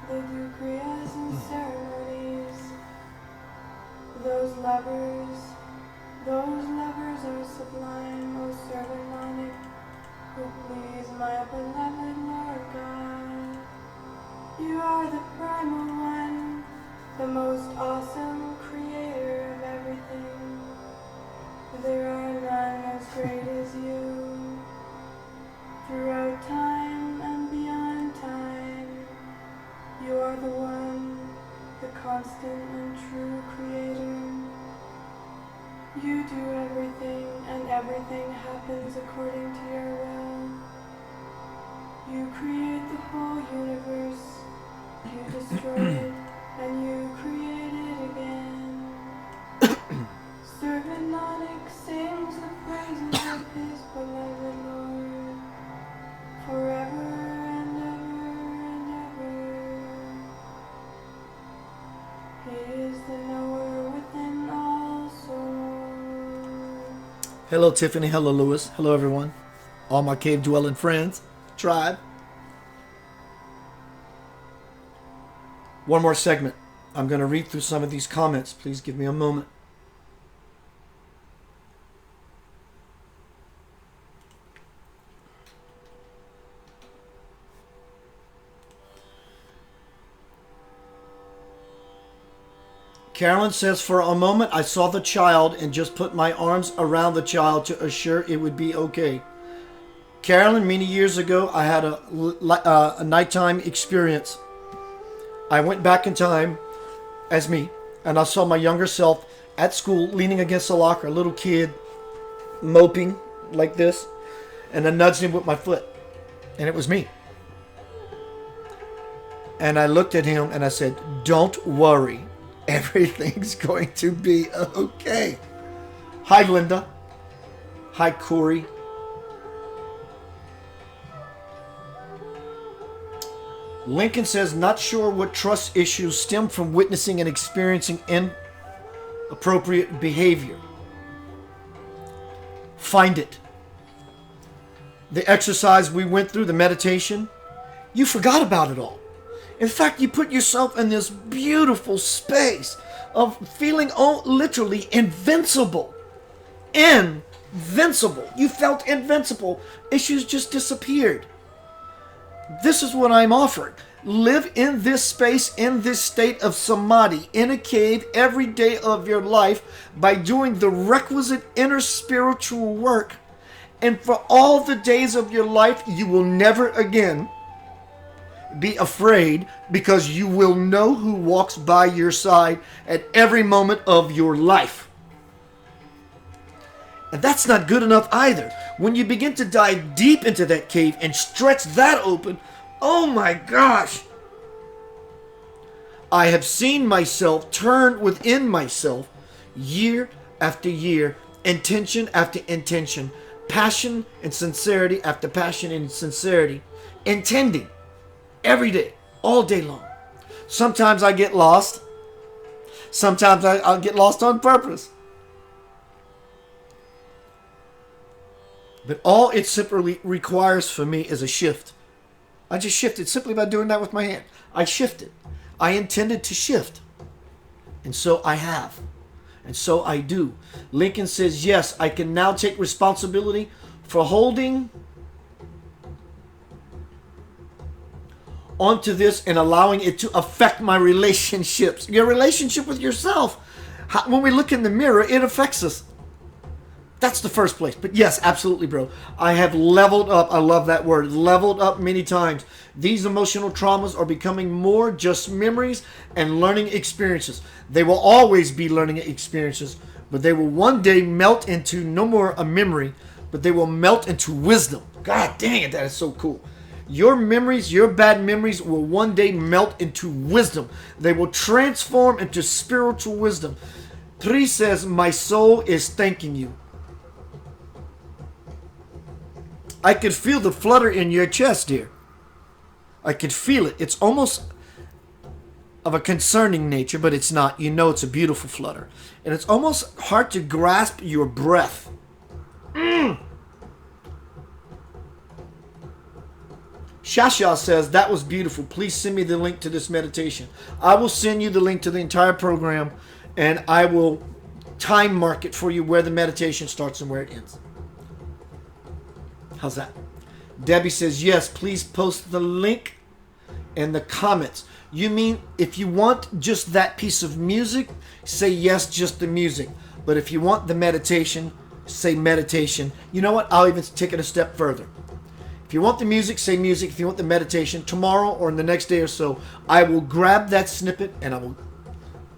they do kriyas and ceremonies. Those lovers are sublime, O servant Nanak, who please my beloved Lord God. You are the primal one, the most awesome creator of everything. There are none as great as you. Throughout time and beyond time, you are the one, the constant and true creator. You do everything, and everything happens according to your will. You create the whole universe, you destroy it, and you create it again. Servant Nanak sings the praises of his beloved Lord, forever and ever and ever. He is the knower within all souls. Hello, Tiffany. Hello, Lewis. Hello, everyone. All my cave-dwelling friends, tribe. One more segment. I'm going to read through some of these comments. Please give me a moment. Carolyn says, for a moment I saw the child and just put my arms around the child to assure it would be okay. Carolyn, many years ago, I had a nighttime experience. I went back in time as me, and I saw my younger self at school leaning against a locker, a little kid moping like this, and I nudged him with my foot, and it was me. And I looked at him and I said, don't worry. Everything's going to be okay. Hi, Linda. Hi, Corey. Lincoln says, not sure what trust issues stem from witnessing and experiencing inappropriate behavior. Find it. The exercise we went through, the meditation, you forgot about it all. In fact, you put yourself in this beautiful space of feeling literally invincible. Invincible. You felt invincible. Issues just disappeared. This is what I'm offering. Live in this space, in this state of samadhi, in a cave every day of your life by doing the requisite inner spiritual work. And for all the days of your life, you will never again be afraid, because you will know who walks by your side at every moment of your life. And that's not good enough either. When you begin to dive deep into that cave and stretch that open, oh my gosh! I have seen myself turn within myself year after year, intention after intention, passion and sincerity after passion and sincerity, intending every day, all day long. Sometimes I get lost. Sometimes I'll get lost on purpose. But all it simply requires for me is a shift. I just shifted simply by doing that with my hand. I shifted. I intended to shift. And so I have. And so I do. Lincoln says, yes, I can now take responsibility for holding onto this and allowing it to affect my relationships. Your relationship with yourself. When we look in the mirror, it affects us. That's the first place. But yes, absolutely, bro. I have leveled up. I love that word. Leveled up many times. These emotional traumas are becoming more just memories and learning experiences. They will always be learning experiences, but they will one day melt into no more a memory, but they will melt into wisdom. God dang it, that is so cool. Your memories, your bad memories, will one day melt into wisdom. They will transform into spiritual wisdom. 3 says, my soul is thanking you. I could feel the flutter in your chest, dear. I could feel it. It's almost of a concerning nature, but it's not. You know it's a beautiful flutter. And it's almost hard to grasp your breath. Shasha says, that was beautiful. Please send me the link to this meditation. I will send you the link to the entire program, and I will time mark it for you where the meditation starts and where it ends. How's that? Debbie says, yes, please post the link in the comments. You mean if you want just that piece of music, say yes, just the music. But if you want the meditation, say meditation. You know what? I'll even take it a step further. If you want the music, say music. If you want the meditation, tomorrow or in the next day or so, I will grab that snippet and I will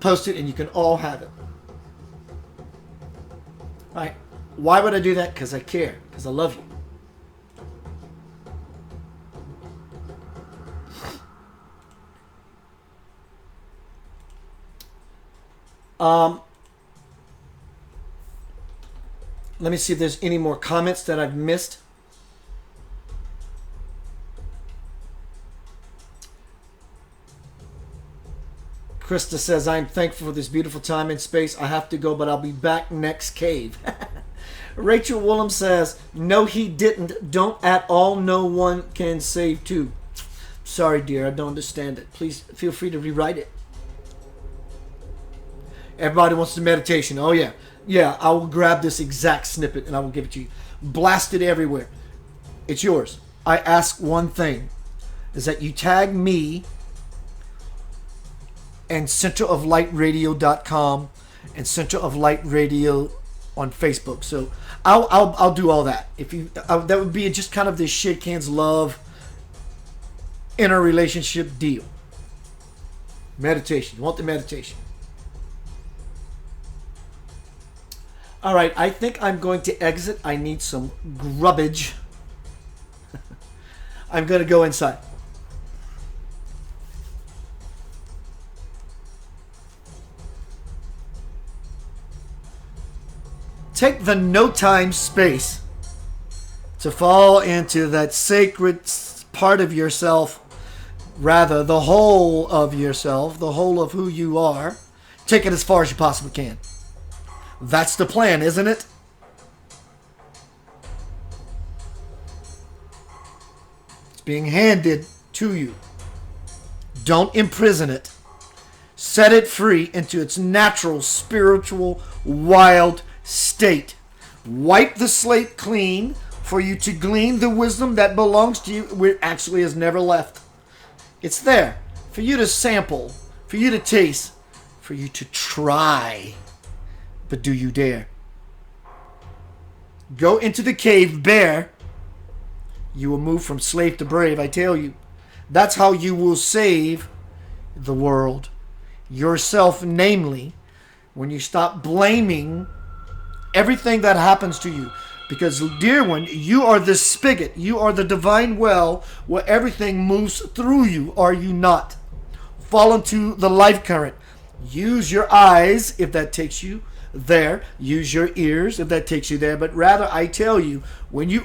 post it and you can all have it. All right. Why would I do that? Because I care. Because I love you. Let me see if there's any more comments that I've missed. Krista says, I'm thankful for this beautiful time and space. I have to go, but I'll be back next cave. Rachel Woolham says, no, he didn't. Don't at all. No one can save too. Sorry, dear. I don't understand it. Please feel free to rewrite it. Everybody wants the meditation. Oh, yeah. Yeah, I will grab this exact snippet and I will give it to you. Blast it everywhere. It's yours. I ask one thing, is that you tag me and centeroflightradio.com and Center of Light Radio on Facebook. So I'll do all that. If you that would be just kind of this shake hands love interrelationship deal. Meditation. You want the meditation? All right, I think I'm going to exit. I need some grubbage. I'm going to go inside. Take the no time space to fall into that sacred part of yourself, rather the whole of yourself, the whole of who you are. Take it as far as you possibly can. That's the plan, isn't it? It's being handed to you. Don't imprison it. Set it free into its natural, spiritual, wild state. Wipe the slate clean for you to glean the wisdom that belongs to you, which actually has never left. It's there for you to sample, for you to taste, for you to try. But do you dare? Go into the cave bare. You will move from slave to brave, I tell you. That's how you will save the world. Yourself, namely, when you stop blaming everything that happens to you. Because, dear one, you are the spigot. You are the divine well where everything moves through you. Are you not? Fall into the life current. Use your eyes, if that takes you there. Use your ears, if that takes you there. But rather, I tell you, when you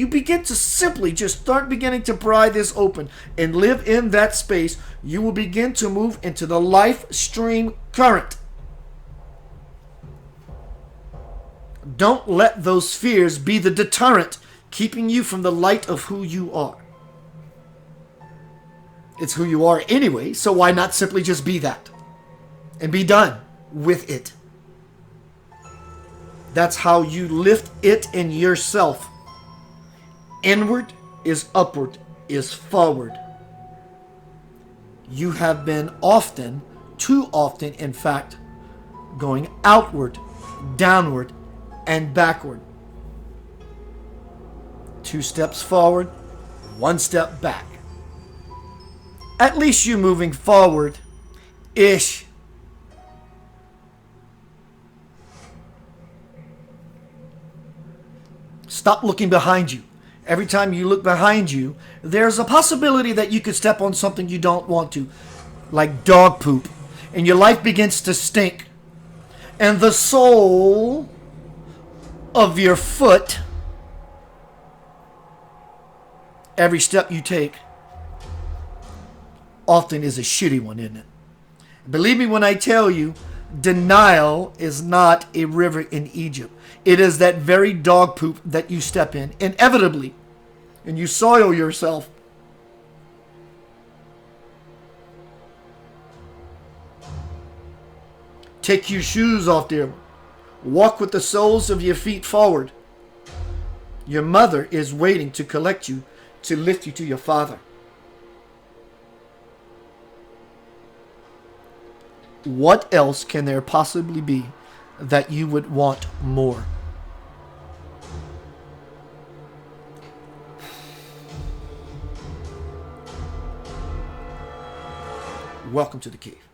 begin to simply just start beginning to pry this open and live in that space, you will begin to move into the life stream current. Don't let those fears be the deterrent keeping you from the light of who you are. It's who you are anyway, so why not simply just be that and be done with it? That's how you lift it in yourself. Inward is upward, is forward. You have been often, too often in fact, going outward, downward, and backward. 2 steps forward, 1 step back. At least you're moving forward-ish. Stop looking behind you Every time you look behind you, there's a possibility that you could step on something you don't want to, like dog poop, and your life begins to stink. And the sole of your foot, every step you take, often is a shitty one, isn't it? Believe me when I tell you, denial is not a river in Egypt. It is that very dog poop that you step in, inevitably, and you soil yourself. Take your shoes off, dear. Walk with the soles of your feet forward. Your mother is waiting to collect you, to lift you to your father. What else can there possibly be that you would want more? Welcome to the cave.